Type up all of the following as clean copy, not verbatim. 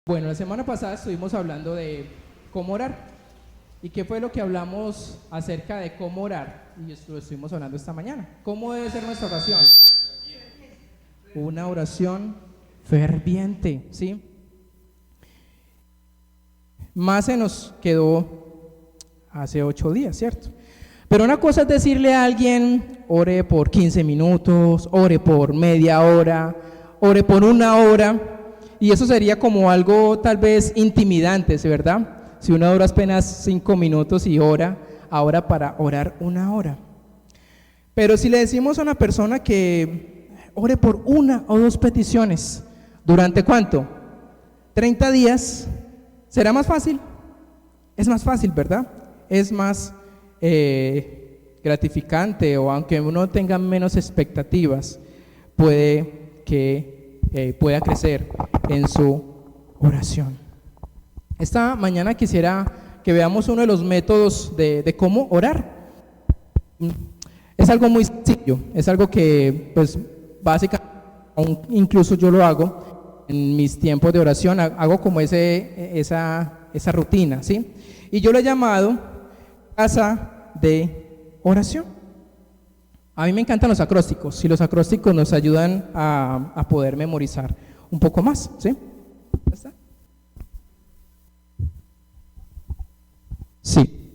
Bueno, la semana pasada estuvimos hablando de cómo orar. ¿Y qué fue lo que hablamos acerca de cómo orar? Y esto lo estuvimos hablando esta mañana. ¿Cómo debe ser nuestra oración? Una oración ferviente, ¿sí? Más se nos quedó hace 8 días, ¿cierto? Pero una cosa es decirle a alguien, ore por 15 minutos, ore por media hora, ore por 1 hora, y eso sería como algo tal vez intimidante, ¿verdad? Si uno ora apenas 5 minutos y ora, ahora para orar 1 hora. Pero si le decimos a una persona que ore por 1 o 2 peticiones, ¿durante cuánto? 30 días, ¿será más fácil? Es más fácil, ¿verdad? Es más gratificante, o aunque uno tenga menos expectativas, puede que pueda crecer en su oración. Esta mañana quisiera que veamos uno de los métodos de cómo orar. Es algo muy sencillo, es algo que pues básicamente, incluso yo lo hago en mis tiempos de oración, hago como esa rutina, ¿sí? Y yo lo he llamado casa de oración. A mí me encantan los acrósticos, y los acrósticos nos ayudan a poder memorizar un poco más, ¿sí? ¿Ya está? Sí.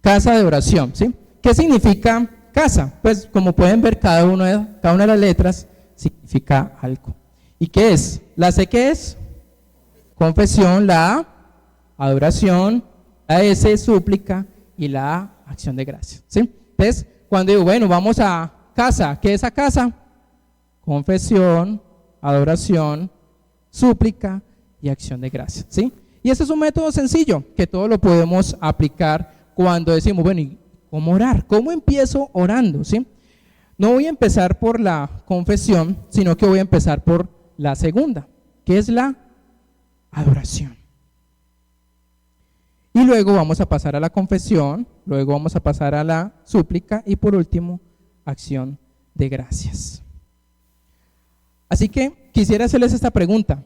Casa de oración, ¿sí? ¿Qué significa casa? Pues como pueden ver, cada una de las letras significa algo. ¿Y qué es? La C, ¿qué es? Confesión, la A, adoración, la S, súplica, y la A, acción de gracias, ¿sí? Entonces, cuando digo, bueno, vamos a casa, ¿qué es a casa? Confesión, adoración, súplica y acción de gracias, ¿sí? Y ese es un método sencillo que todos lo podemos aplicar cuando decimos, bueno, ¿y cómo orar? ¿Cómo empiezo orando? ¿Sí? No voy a empezar por la confesión, sino que voy a empezar por la segunda, que es la adoración. Y luego vamos a pasar a la confesión, luego vamos a pasar a la súplica y por último, acción de gracias. Así que quisiera hacerles esta pregunta: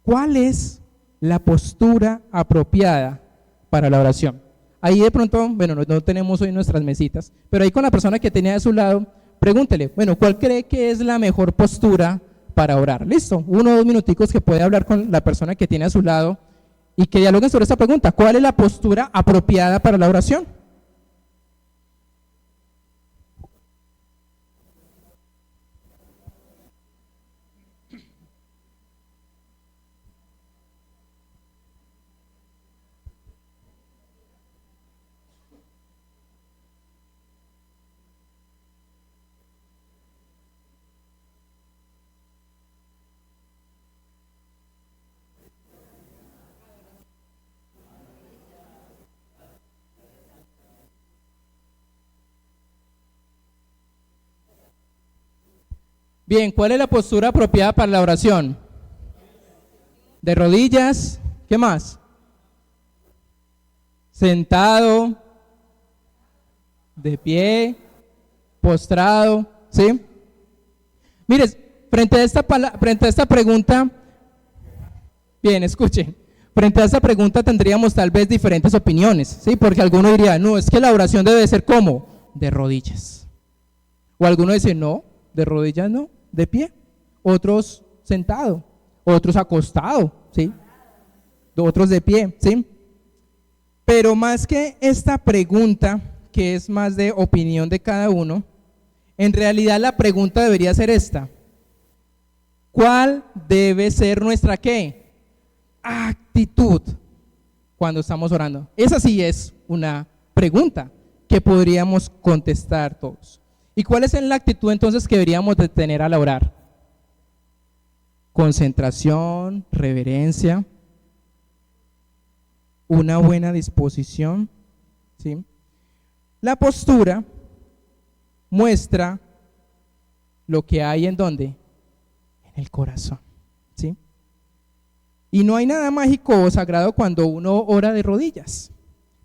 ¿cuál es la postura apropiada para la oración? Ahí de pronto, bueno, no tenemos hoy nuestras mesitas, pero ahí con la persona que tenía a su lado, pregúntele, bueno, ¿cuál cree que es la mejor postura para orar? Listo, 1 o 2 minuticos que puede hablar con la persona que tiene a su lado y que dialoguen sobre esta pregunta: ¿cuál es la postura apropiada para la oración? Bien, ¿cuál es la postura apropiada para la oración? De rodillas, ¿qué más? Sentado, de pie, postrado, ¿sí? Mire, frente a esta pregunta, bien, escuchen, frente a esta pregunta tendríamos tal vez diferentes opiniones, ¿sí? Porque alguno diría, no, es que la oración debe ser ¿cómo? De rodillas. O alguno dice, no, de rodillas no, de pie. Otros sentado, otros acostado, ¿sí? Otros de pie, ¿sí? Pero más que esta pregunta, que es más de opinión de cada uno, en realidad la pregunta debería ser esta: ¿cuál debe ser nuestra qué? Actitud cuando estamos orando. Esa sí es una pregunta que podríamos contestar todos. ¿Y cuál es la actitud entonces que deberíamos de tener al orar? Concentración, reverencia, una buena disposición, ¿sí? La postura muestra lo que hay en ¿dónde? En el corazón, ¿sí? Y no hay nada mágico o sagrado cuando uno ora de rodillas,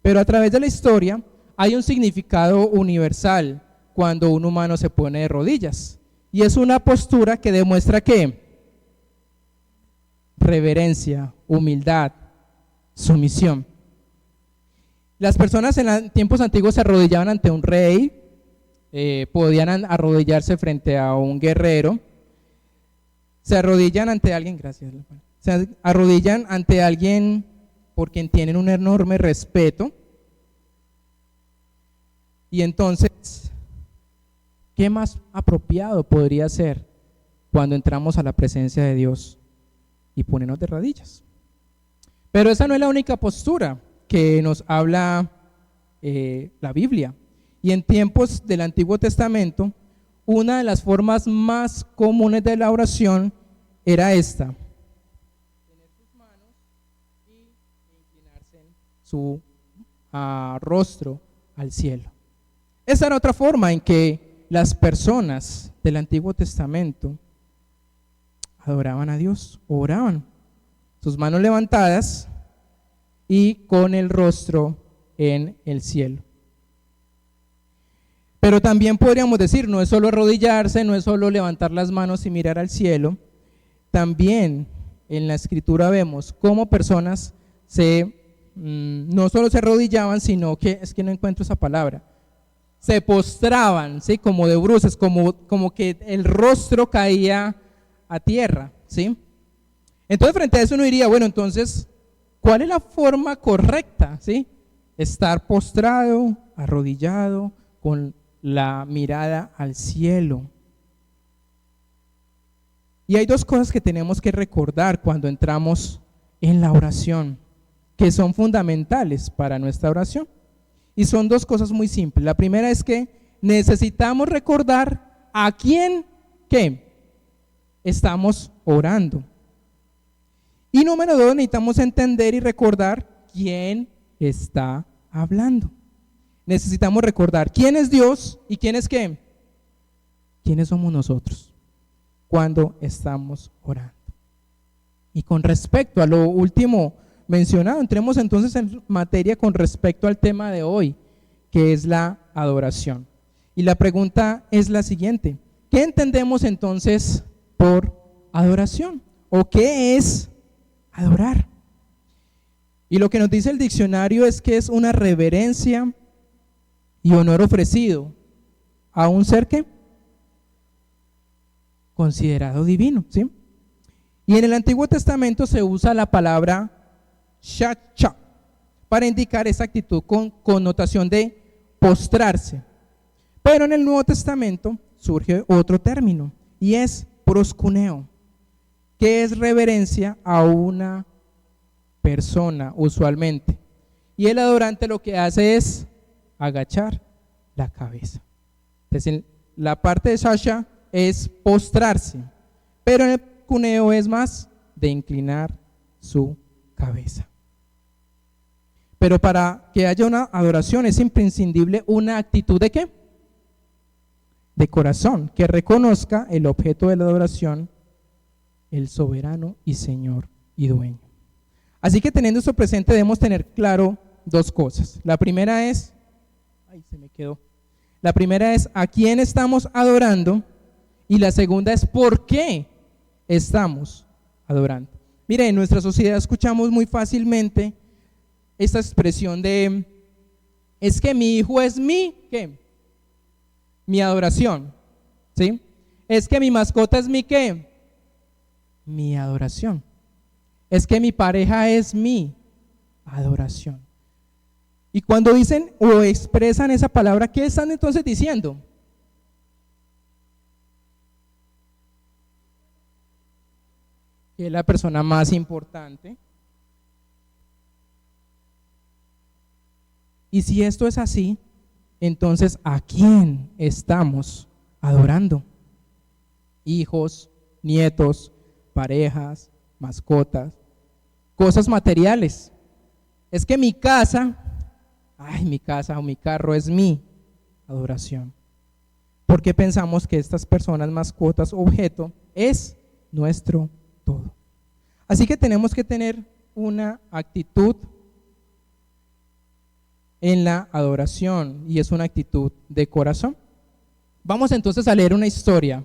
pero a través de la historia hay un significado universal cuando un humano se pone de rodillas, y es una postura que demuestra que reverencia, humildad, sumisión. Las personas en tiempos antiguos se arrodillaban ante un rey, podían arrodillarse frente a un guerrero, se arrodillan ante alguien, gracias, se arrodillan ante alguien por quien tienen un enorme respeto. Y entonces, ¿qué más apropiado podría ser cuando entramos a la presencia de Dios y ponernos de rodillas? Pero esa no es la única postura que nos habla la Biblia. Y en tiempos del Antiguo Testamento, una de las formas más comunes de la oración era esta: tener sus manos y inclinarse su rostro al cielo. Esa era otra forma en que las personas del Antiguo Testamento adoraban a Dios, oraban, sus manos levantadas y con el rostro en el cielo. Pero también podríamos decir, no es solo arrodillarse, no es solo levantar las manos y mirar al cielo. También en la Escritura vemos cómo personas no solo se arrodillaban, sino que, es que no encuentro esa palabra, se postraban, ¿sí? Como de bruces, como que el rostro caía a tierra, ¿sí? Entonces frente a eso uno diría, bueno, entonces, ¿cuál es la forma correcta? ¿Sí? Estar postrado, arrodillado, con la mirada al cielo. Y hay dos cosas que tenemos que recordar cuando entramos en la oración, que son fundamentales para nuestra oración. Y son dos cosas muy simples. La primera es que necesitamos recordar a quién estamos orando. Y número dos, necesitamos entender y recordar quién está hablando. Necesitamos recordar quién es Dios y quién es qué. ¿Quiénes somos nosotros cuando estamos orando? Y con respecto a lo último mencionado, entremos entonces en materia con respecto al tema de hoy, que es la adoración. Y la pregunta es la siguiente: ¿qué entendemos entonces por adoración? ¿O qué es adorar? Y lo que nos dice el diccionario es que es una reverencia y honor ofrecido a un ser que considerado divino, ¿sí? Y en el Antiguo Testamento se usa la palabra shacha para indicar esa actitud con connotación de postrarse. Pero en el Nuevo Testamento surge otro término y es proscuneo, que es reverencia a una persona usualmente. Y el adorante lo que hace es agachar la cabeza. Entonces, la parte de Shasha es postrarse, pero en el cuneo es más de inclinar su cabeza. Pero para que haya una adoración es imprescindible una actitud ¿de qué? De corazón, que reconozca el objeto de la adoración, el soberano y Señor y dueño. Así que teniendo esto presente debemos tener claro dos cosas. La primera es, la primera es a quién estamos adorando y la segunda es por qué estamos adorando. Mire, en nuestra sociedad escuchamos muy fácilmente esta expresión de, es que mi hijo es ¿qué? Mi adoración, ¿sí? Es que mi mascota es ¿qué? Mi adoración. Es que mi pareja es mi adoración. Y cuando dicen o expresan esa palabra, ¿qué están entonces diciendo? Que es la persona más importante. Y si esto es así, entonces ¿a quién estamos adorando? Hijos, nietos, parejas, mascotas, cosas materiales. Es que mi casa o mi carro es mi adoración. Porque pensamos que estas personas, mascotas, objeto, es nuestro todo. Así que tenemos que tener una actitud en la adoración y es una actitud de corazón. Vamos entonces a leer una historia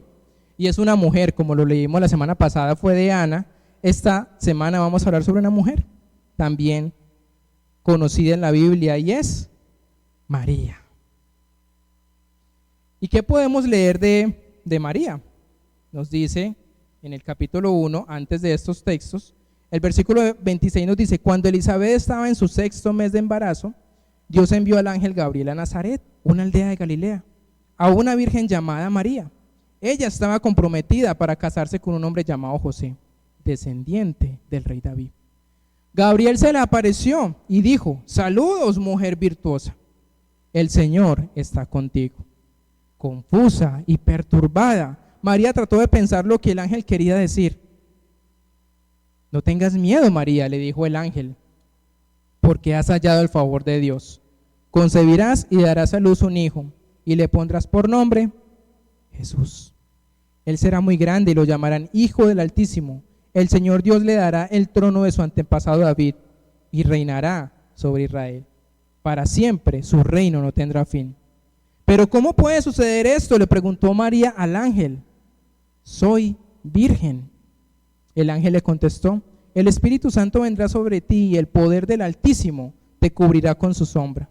y es una mujer, como lo leímos la semana pasada, fue de Ana. esta semana vamos a hablar sobre una mujer también conocida en la Biblia y es María. ¿Y qué podemos leer de María? Nos dice en el capítulo 1, antes de estos textos, el versículo 26 nos dice: cuando Elizabeth estaba en su 6º mes de embarazo, Dios envió al ángel Gabriel a Nazaret, una aldea de Galilea, a una virgen llamada María. Ella estaba comprometida para casarse con un hombre llamado José, descendiente del rey David. Gabriel se le apareció y dijo: saludos, mujer virtuosa, el Señor está contigo. Confusa y perturbada, María trató de pensar lo que el ángel quería decir. No tengas miedo, María, le dijo el ángel, porque has hallado el favor de Dios. Concebirás y darás a luz un hijo, y le pondrás por nombre Jesús. Él será muy grande y lo llamarán Hijo del Altísimo. El Señor Dios le dará el trono de su antepasado David, y reinará sobre Israel. Para siempre su reino no tendrá fin. ¿Pero cómo puede suceder esto?, le preguntó María al ángel. Soy virgen. El ángel le contestó: el Espíritu Santo vendrá sobre ti y el poder del Altísimo te cubrirá con su sombra.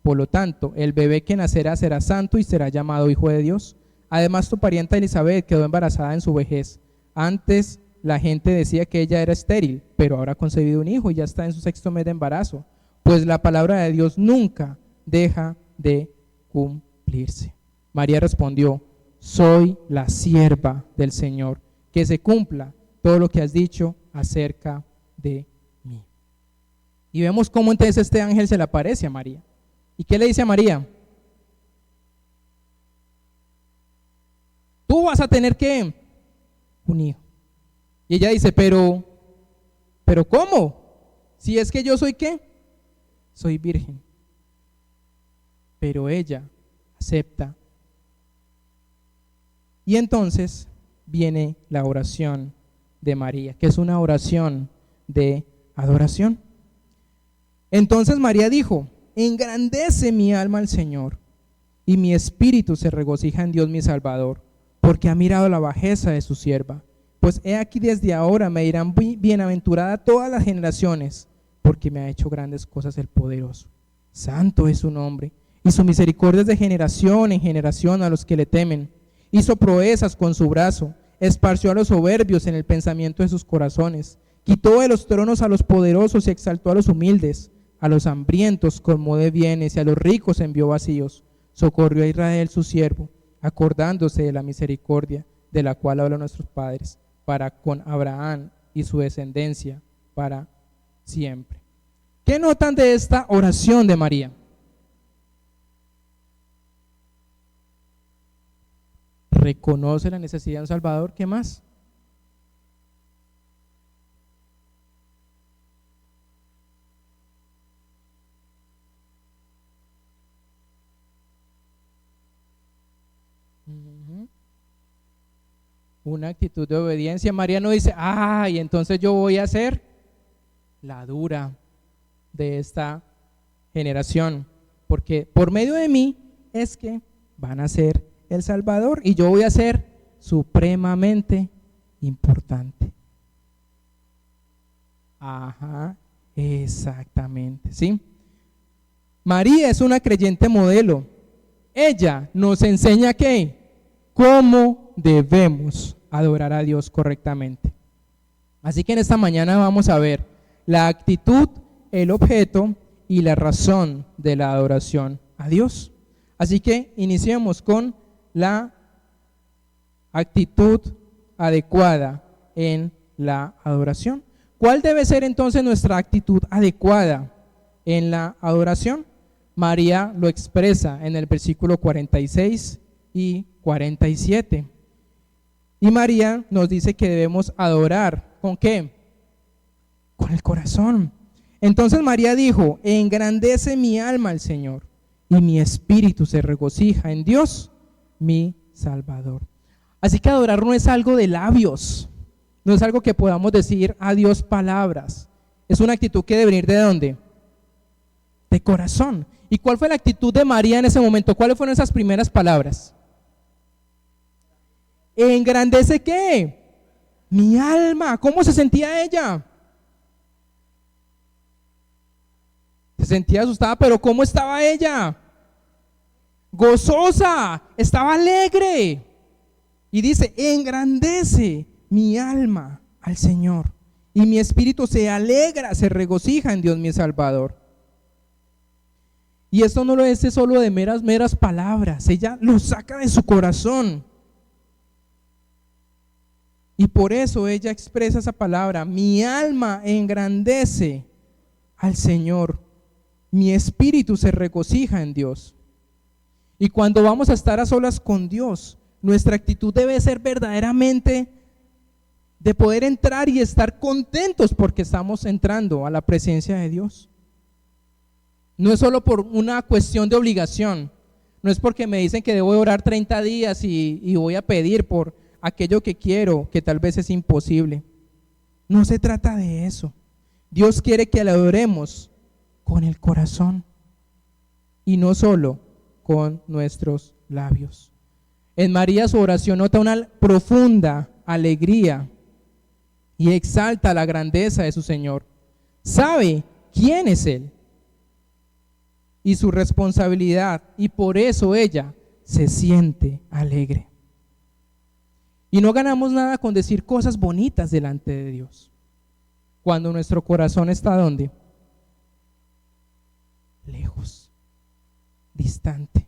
Por lo tanto, el bebé que nacerá será santo y será llamado Hijo de Dios. Además, tu parienta Elizabeth quedó embarazada en su vejez. Antes la gente decía que ella era estéril, pero ahora ha concebido un hijo y ya está en su 6º mes de embarazo, pues la palabra de Dios nunca deja de cumplirse. María respondió: soy la sierva del Señor, que se cumpla todo lo que has dicho acerca de mí. Y vemos cómo entonces este ángel se le aparece a María. ¿Y qué le dice a María? Tú vas a tener ¿qué? Un hijo. Y ella dice: pero ¿cómo? Si es que yo soy ¿qué? Soy virgen. Pero ella acepta. Y entonces viene la oración de María, que es una oración de adoración. Entonces María dijo: engrandece mi alma al Señor, y mi espíritu se regocija en Dios mi Salvador, porque ha mirado la bajeza de su sierva. Pues he aquí, desde ahora me dirán bienaventurada todas las generaciones, porque me ha hecho grandes cosas el poderoso. Santo es su nombre, y su misericordia es de generación en generación a los que le temen. Hizo proezas con su brazo, esparció a los soberbios en el pensamiento de sus corazones, quitó de los tronos a los poderosos y exaltó a los humildes. A los hambrientos colmó de bienes y a los ricos envió vacíos. Socorrió a Israel su siervo, acordándose de la misericordia de la cual hablan nuestros padres, para con Abraham y su descendencia para siempre. ¿Qué notan de esta oración de María? Reconoce la necesidad de un Salvador. ¿Qué más? Una actitud de obediencia. María no dice: y entonces yo voy a ser la dura de esta generación, porque por medio de mí es que van a ser el Salvador y yo voy a ser supremamente importante. Exactamente, ¿sí? María es una creyente modelo. Ella nos enseña cómo debemos adorar a Dios correctamente. Así que en esta mañana vamos a ver la actitud, el objeto y la razón de la adoración a Dios. Así que iniciemos con la actitud adecuada en la adoración. ¿Cuál debe ser entonces nuestra actitud adecuada en la adoración? María lo expresa en el versículo 46 y 47. Y María nos dice que debemos adorar, ¿con qué? Con el corazón. Entonces María dijo: engrandece mi alma al Señor, y mi espíritu se regocija en Dios, mi Salvador. Así que adorar no es algo de labios, no es algo que podamos decir a Dios palabras. Es una actitud que debe venir ¿de dónde? De corazón. ¿Y cuál fue la actitud de María en ese momento? ¿Cuáles fueron esas primeras palabras? ¿Engrandece qué? mi alma. ¿Cómo se sentía ella? Se sentía asustada, pero ¿cómo estaba ella? Gozosa, estaba alegre. Y dice, engrandece mi alma al Señor, y mi espíritu se alegra, se regocija en Dios mi Salvador. Y esto no lo es solo de meras palabras, ella lo saca de su corazón. Y por eso ella expresa esa palabra, mi alma engrandece al Señor, mi espíritu se regocija en Dios. Y cuando vamos a estar a solas con Dios, nuestra actitud debe ser verdaderamente de poder entrar y estar contentos porque estamos entrando a la presencia de Dios. No es solo por una cuestión de obligación, no es porque me dicen que debo orar 30 días y voy a pedir por aquello que quiero, que tal vez es imposible. No se trata de eso. Dios quiere que le adoremos con el corazón y no solo con nuestros labios. En María su oración nota una profunda alegría y exalta la grandeza de su Señor. Sabe quién es Él y su responsabilidad, y por eso ella se siente alegre. Y no ganamos nada con decir cosas bonitas delante de Dios cuando nuestro corazón está ¿dónde? Lejos, distante.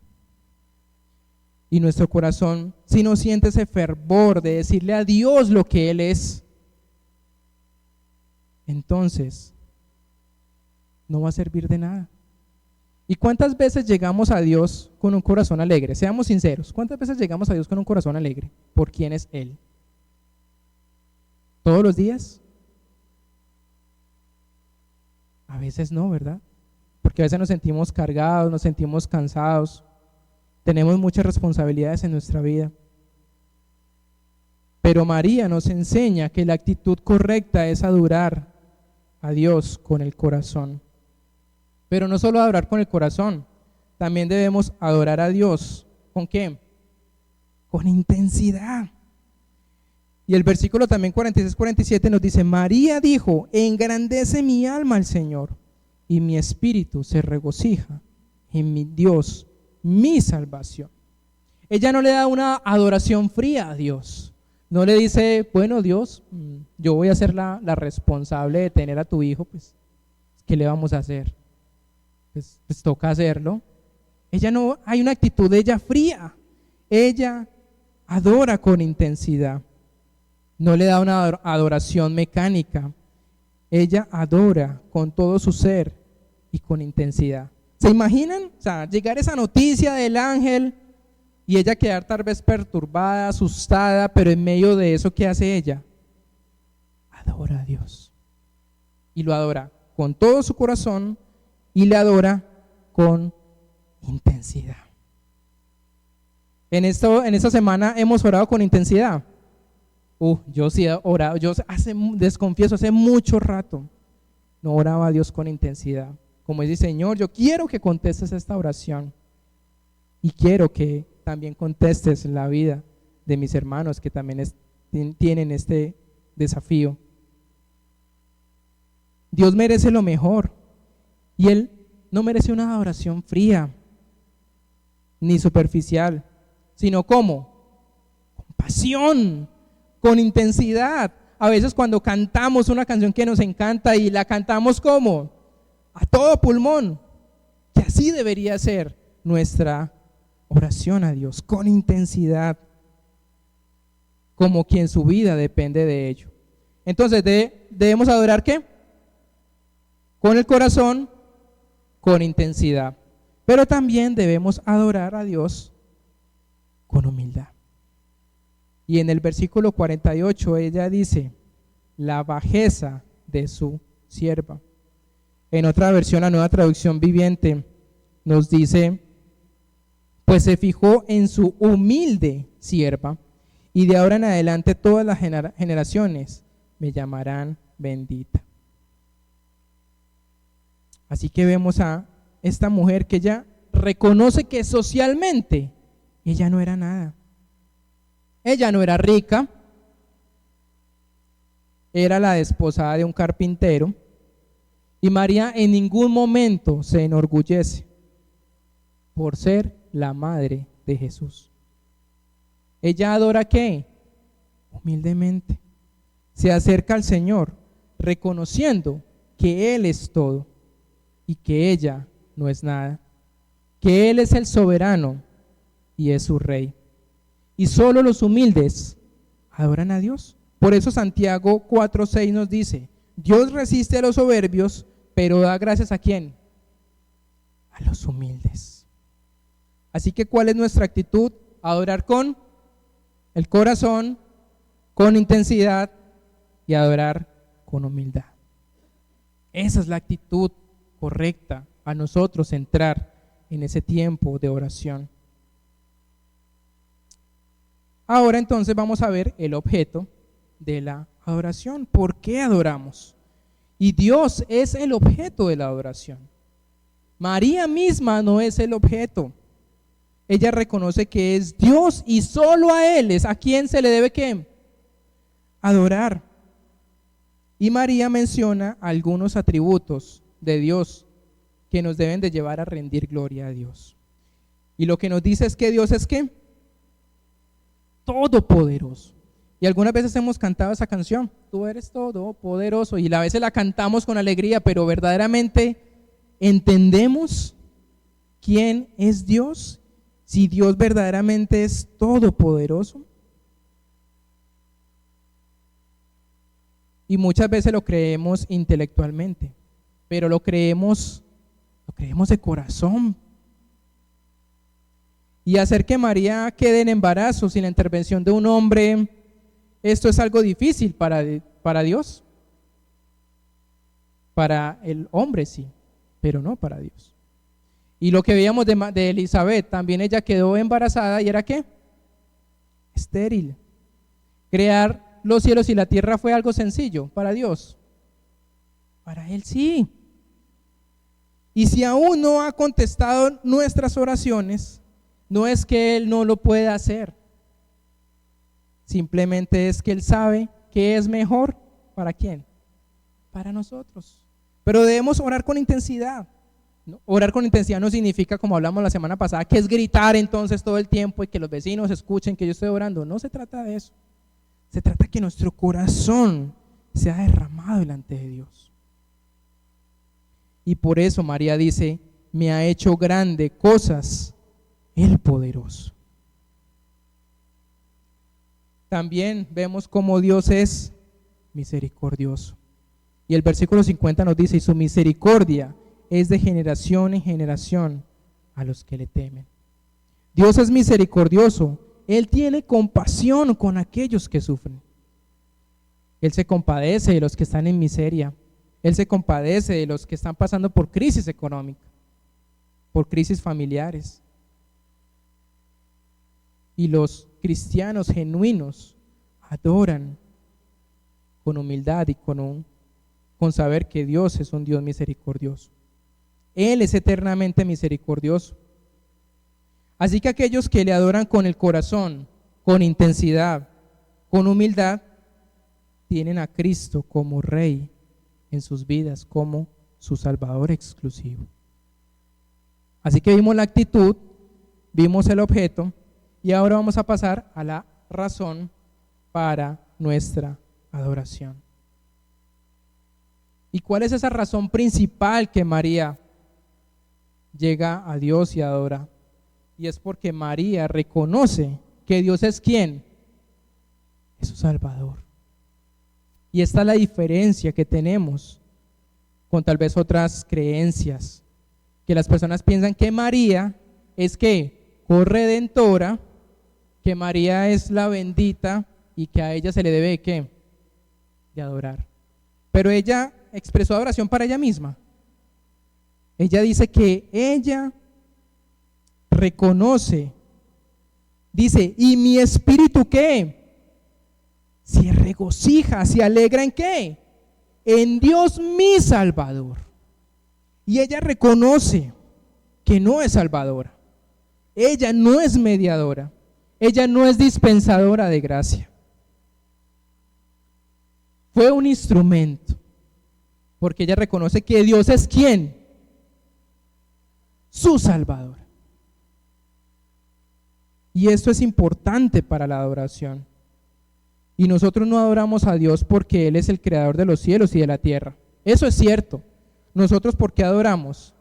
Y nuestro corazón, si no siente ese fervor de decirle a Dios lo que Él es, entonces no va a servir de nada. ¿Y cuántas veces llegamos a Dios con un corazón alegre? Seamos sinceros, ¿cuántas veces llegamos a Dios con un corazón alegre? ¿Por quién es Él? ¿Todos los días? A veces no, ¿verdad? Porque a veces nos sentimos cargados, nos sentimos cansados, tenemos muchas responsabilidades en nuestra vida. Pero María nos enseña que la actitud correcta es adorar a Dios con el corazón. Pero no solo adorar con el corazón, también debemos adorar a Dios. ¿Con qué? Con intensidad. Y el versículo también 46-47 nos dice, María dijo, engrandece mi alma al Señor, y mi espíritu se regocija en mi Dios, mi salvación. Ella no le da una adoración fría a Dios. No le dice, bueno Dios, yo voy a ser la responsable de tener a tu hijo, pues, ¿qué le vamos a hacer? Pues toca hacerlo. Ella no, hay una actitud de ella fría. Ella adora con intensidad. No le da una adoración mecánica. Ella adora con todo su ser y con intensidad. ¿Se imaginan? O sea, llegar esa noticia del ángel y ella quedar tal vez perturbada, asustada, pero en medio de eso, ¿qué hace ella? Adora a Dios. Y lo adora con todo su corazón y le adora con intensidad. En esta semana hemos orado con intensidad. Yo sí he orado, desconfieso, hace mucho rato no oraba a Dios con intensidad. Como dice, Señor, yo quiero que contestes esta oración y quiero que también contestes la vida de mis hermanos que también tienen este desafío. Dios merece lo mejor y Él no merece una adoración fría ni superficial, sino ¿cómo? Con pasión, con intensidad. A veces cuando cantamos una canción que nos encanta y la cantamos ¿cómo? A todo pulmón, que así debería ser nuestra oración a Dios, con intensidad, como quien su vida depende de ello. Entonces debemos adorar ¿qué? Con el corazón, con intensidad, pero también debemos adorar a Dios con humildad. Y en el versículo 48 ella dice, la bajeza de su sierva. En otra versión, la Nueva Traducción Viviente, nos dice, pues se fijó en su humilde sierva, y de ahora en adelante todas las generaciones me llamarán bendita. Así que vemos a esta mujer que ella reconoce que socialmente ella no era nada. Ella no era rica, era la desposada de un carpintero, y María en ningún momento se enorgullece por ser la madre de Jesús. Ella adora ¿qué? Humildemente. Se acerca al Señor reconociendo que Él es todo y que ella no es nada, que Él es el soberano y es su rey. Y solo los humildes adoran a Dios. Por eso Santiago 4:6 nos dice: Dios resiste a los soberbios, pero da gracias ¿a quién? A los humildes. Así que ¿cuál es nuestra actitud? Adorar con el corazón, con intensidad, y adorar con humildad. Esa es la actitud correcta a nosotros entrar en ese tiempo de oración. Ahora entonces vamos a ver el objeto de la adoración. ¿Por qué adoramos? Y Dios es el objeto de la adoración. María misma no es el objeto. Ella reconoce que es Dios y solo a Él es a quien se le debe ¿qué? Adorar. Y María menciona algunos atributos de Dios que nos deben de llevar a rendir gloria a Dios. Y lo que nos dice es que Dios es ¿qué? Todopoderoso. Y algunas veces hemos cantado esa canción: tú eres todopoderoso, y a veces la cantamos con alegría, pero verdaderamente entendemos quién es Dios, si Dios verdaderamente es todopoderoso. Y muchas veces lo creemos intelectualmente, pero lo creemos de corazón. Y hacer que María quede en embarazo sin la intervención de un hombre, esto es algo difícil para Dios. Para el hombre sí, pero no para Dios. Y lo que veíamos de Elizabeth, también ella quedó embarazada y era ¿qué? Estéril. Crear los cielos y la tierra fue algo sencillo para Dios. Para Él sí. Y si aún no ha contestado nuestras oraciones, no es que Él no lo pueda hacer. Simplemente es que Él sabe que es mejor. ¿Para quién? Para nosotros. Pero debemos orar con intensidad. Orar con intensidad no significa, como hablamos la semana pasada, que es gritar entonces todo el tiempo y que los vecinos escuchen que yo estoy orando. No se trata de eso. Se trata de que nuestro corazón sea derramado delante de Dios. Y por eso María dice: me ha hecho grande cosas el poderoso. También vemos cómo Dios es misericordioso. Y el versículo 50 nos dice: y su misericordia es de generación en generación a los que le temen. Dios es misericordioso. Él tiene compasión con aquellos que sufren. Él se compadece de los que están en miseria. Él se compadece de los que están pasando por crisis económica, por crisis familiares. Y los cristianos genuinos adoran con humildad y con saber que Dios es un Dios misericordioso. Él es eternamente misericordioso. Así que aquellos que le adoran con el corazón, con intensidad, con humildad, tienen a Cristo como Rey en sus vidas, como su Salvador exclusivo. Así que vimos la actitud, vimos el objeto, y ahora vamos a pasar a la razón para nuestra adoración. ¿Y cuál es esa razón principal que María llega a Dios y adora? Y es porque María reconoce que Dios es ¿quién? Es su Salvador. Y esta es la diferencia que tenemos con tal vez otras creencias, que las personas piensan que María es ¿qué? Corredentora, que María es la bendita y que a ella se le debe ¿qué? De adorar. Pero ella expresó adoración para ella misma. Ella dice que ella reconoce, dice: y mi espíritu ¿qué? Se regocija, se alegra ¿en qué? En Dios mi Salvador. Y ella reconoce que no es salvadora, ella no es mediadora, ella no es dispensadora de gracia. fue un instrumento, porque ella reconoce que Dios es ¿quién? Su Salvador. Y esto es importante para la adoración. Y nosotros no adoramos a Dios porque Él es el creador de los cielos y de la tierra. Eso es cierto. Nosotros ¿por qué adoramos?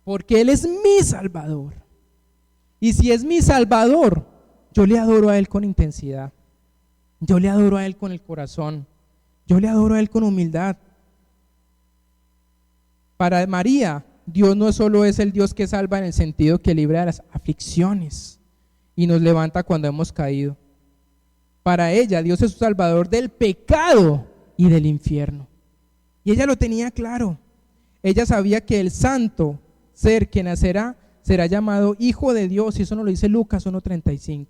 Porque Él es mi Salvador. Y si es mi Salvador, yo le adoro a Él con intensidad. Yo le adoro a Él con el corazón. Yo le adoro a Él con humildad. Para María, Dios no solo es el Dios que salva en el sentido que libra de las aflicciones y nos levanta cuando hemos caído. Para ella, Dios es su Salvador del pecado y del infierno. Y ella lo tenía claro. Ella sabía que el santo ser que nacerá será llamado Hijo de Dios, y eso nos lo dice Lucas 1:35.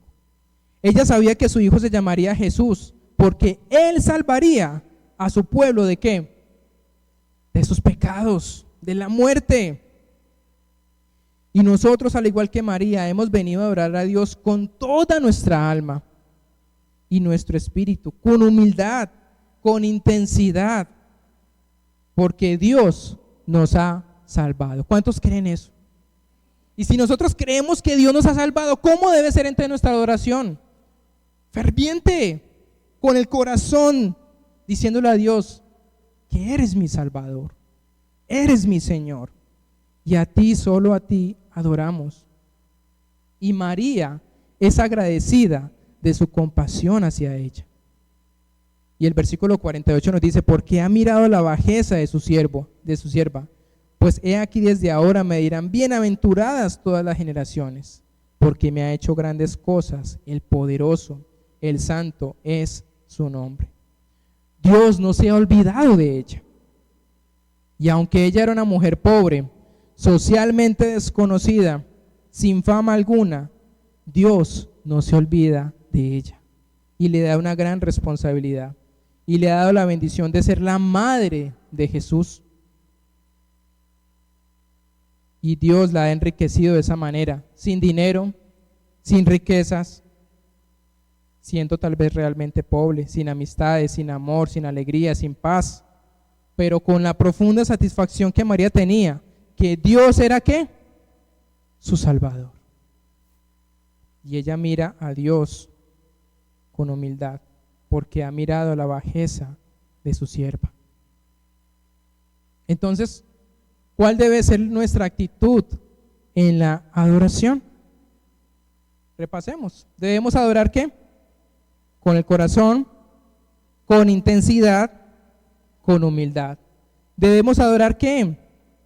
Ella sabía que su hijo se llamaría Jesús, porque Él salvaría a su pueblo ¿de qué? De sus pecados, de la muerte. Y nosotros, al igual que María, hemos venido a adorar a Dios con toda nuestra alma y nuestro espíritu, con humildad, con intensidad, porque Dios nos ha salvado. ¿Cuántos creen eso? Y si nosotros creemos que Dios nos ha salvado, ¿cómo debe ser entre nuestra adoración? Ferviente, con el corazón, diciéndole a Dios que eres mi Salvador, eres mi Señor, y a ti, solo a ti, adoramos. Y María es agradecida de su compasión hacia ella. Y el versículo 48 nos dice: porque ha mirado la bajeza de su sierva, pues he aquí desde ahora me dirán bienaventuradas todas las generaciones, porque me ha hecho grandes cosas, el poderoso, el santo es su nombre. Dios no se ha olvidado de ella. Y aunque ella era una mujer pobre, socialmente desconocida, sin fama alguna, Dios no se olvida de ella y le da una gran responsabilidad, y le ha dado la bendición de ser la madre de Jesús. Y Dios la ha enriquecido de esa manera, sin dinero, sin riquezas, siendo tal vez realmente pobre, sin amistades, sin amor, sin alegría, sin paz, pero con la profunda satisfacción que María tenía, que Dios era ¿qué? Su Salvador. Y ella mira a Dios con humildad, porque ha mirado la bajeza de su sierva. Entonces, ¿cuál debe ser nuestra actitud en la adoración? Repasemos. ¿Debemos adorar qué? Con el corazón, con intensidad, con humildad. ¿Debemos adorar qué?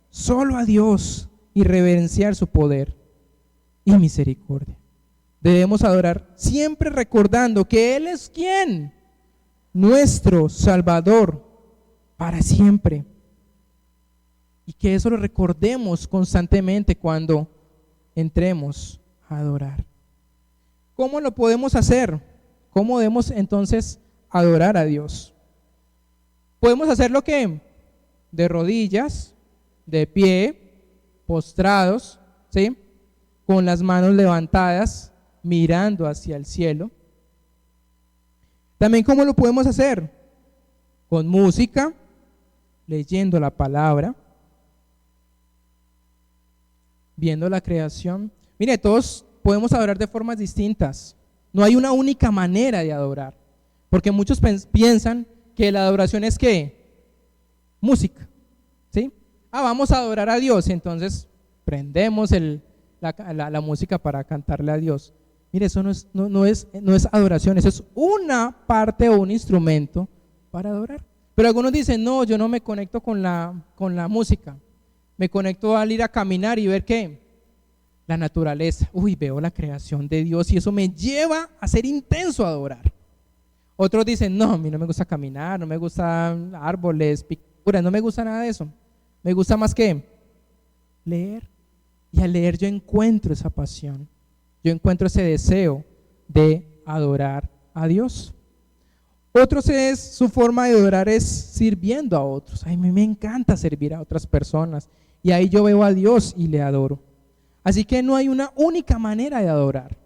Solo a Dios y reverenciar su poder y misericordia. Debemos adorar siempre recordando que Él es ¿quién? Nuestro Salvador para siempre. Y que eso lo recordemos constantemente cuando entremos a adorar. ¿Cómo lo podemos hacer? ¿Cómo debemos entonces adorar a Dios? Podemos hacerlo ¿qué? De rodillas, de pie, postrados, ¿sí? Con las manos levantadas, mirando hacia el cielo. También ¿cómo lo podemos hacer? Con música, leyendo la palabra, viendo la creación. Mire, todos podemos adorar de formas distintas. No hay una única manera de adorar, porque muchos piensan que la adoración es ¿qué? Música, ¿sí? Vamos a adorar a Dios, entonces prendemos la música para cantarle a Dios. Mire, eso no es adoración, eso es una parte o un instrumento para adorar. Pero algunos dicen, no, yo no me conecto con la música, me conecto al ir a caminar y ver ¿qué? La naturaleza. Veo la creación de Dios y eso me lleva a ser intenso a adorar. Otros dicen, no, a mí no me gusta caminar, no me gustan árboles, pinturas, no me gusta nada de eso. Me gusta más que leer. Y al leer yo encuentro esa pasión, yo encuentro ese deseo de adorar a Dios. Otros su forma de adorar es sirviendo a otros. A mí me encanta servir a otras personas y ahí yo veo a Dios y le adoro. Así que no hay una única manera de adorar.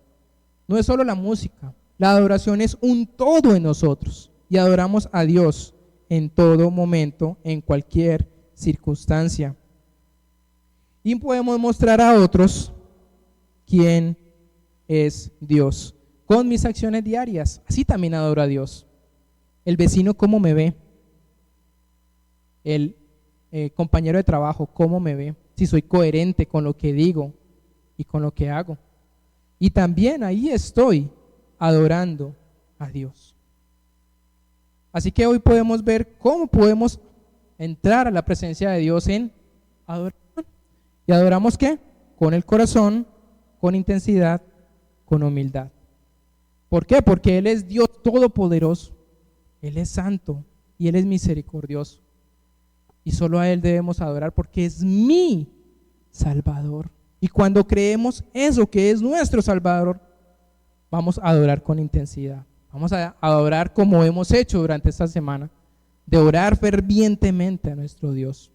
No es solo la música. La adoración es un todo en nosotros. y adoramos a Dios en todo momento, en cualquier circunstancia. Y podemos mostrar a otros quién es Dios con mis acciones diarias. Así también adoro a Dios. El vecino, ¿cómo me ve? El compañero de trabajo, ¿cómo me ve? Si soy coherente con lo que digo y con lo que hago. Y también ahí estoy adorando a Dios. Así que hoy podemos ver cómo podemos entrar a la presencia de Dios en adoración. ¿Y adoramos qué? Con el corazón, con intensidad, con humildad. ¿Por qué? Porque Él es Dios todopoderoso, Él es santo y Él es misericordioso. Y solo a Él debemos adorar porque es mi Salvador. Y cuando creemos eso que es nuestro Salvador, vamos a adorar con intensidad. Vamos a adorar como hemos hecho durante esta semana, de orar fervientemente a nuestro Dios.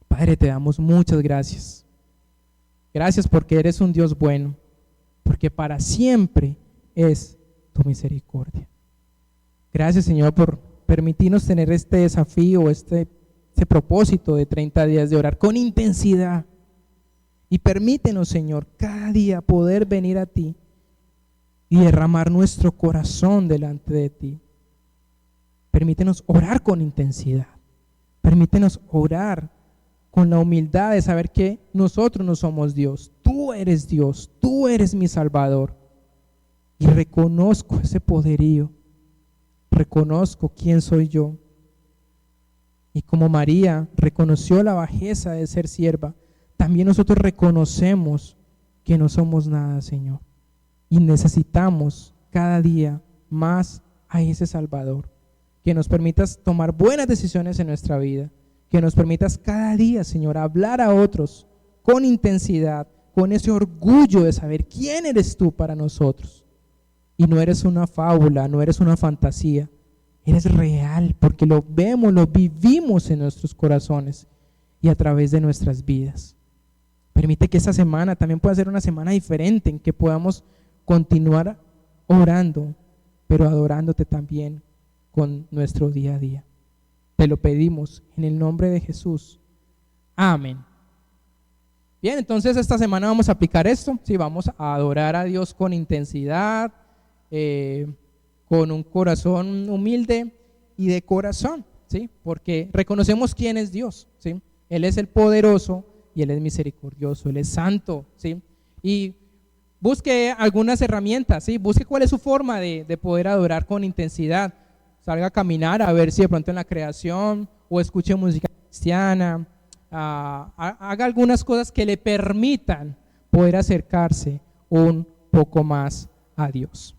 Padre, te damos muchas gracias. Gracias porque eres un Dios bueno, porque para siempre es tu misericordia. Gracias, Señor, por permitirnos tener este desafío, este propósito de 30 días de orar con intensidad. Y permítenos, Señor, cada día poder venir a ti y derramar nuestro corazón delante de ti. Permítenos orar con intensidad. Permítenos orar con la humildad de saber que nosotros no somos Dios. Tú eres Dios, tú eres mi Salvador. Y reconozco ese poderío. Reconozco quién soy yo. Y como María reconoció la bajeza de ser sierva, también nosotros reconocemos que no somos nada, Señor. Y necesitamos cada día más a ese Salvador. Que nos permitas tomar buenas decisiones en nuestra vida. Que nos permitas cada día, Señor, hablar a otros con intensidad, con ese orgullo de saber quién eres tú para nosotros. Y no eres una fábula, no eres una fantasía. Eres real porque lo vemos, lo vivimos en nuestros corazones y a través de nuestras vidas. Permite que esta semana también pueda ser una semana diferente en que podamos continuar orando, pero adorándote también con nuestro día a día. Te lo pedimos en el nombre de Jesús. Amén. Bien, entonces esta semana vamos a aplicar esto. Sí, vamos a adorar a Dios con intensidad, con un corazón humilde y de corazón, ¿sí? Porque reconocemos quién es Dios, ¿sí? Él es el poderoso y Él es misericordioso, Él es santo, ¿sí? Y busque algunas herramientas, ¿sí? Busque cuál es su forma de poder adorar con intensidad. Salga a caminar a ver si de pronto en la creación o escuche música cristiana, haga algunas cosas que le permitan poder acercarse un poco más a Dios.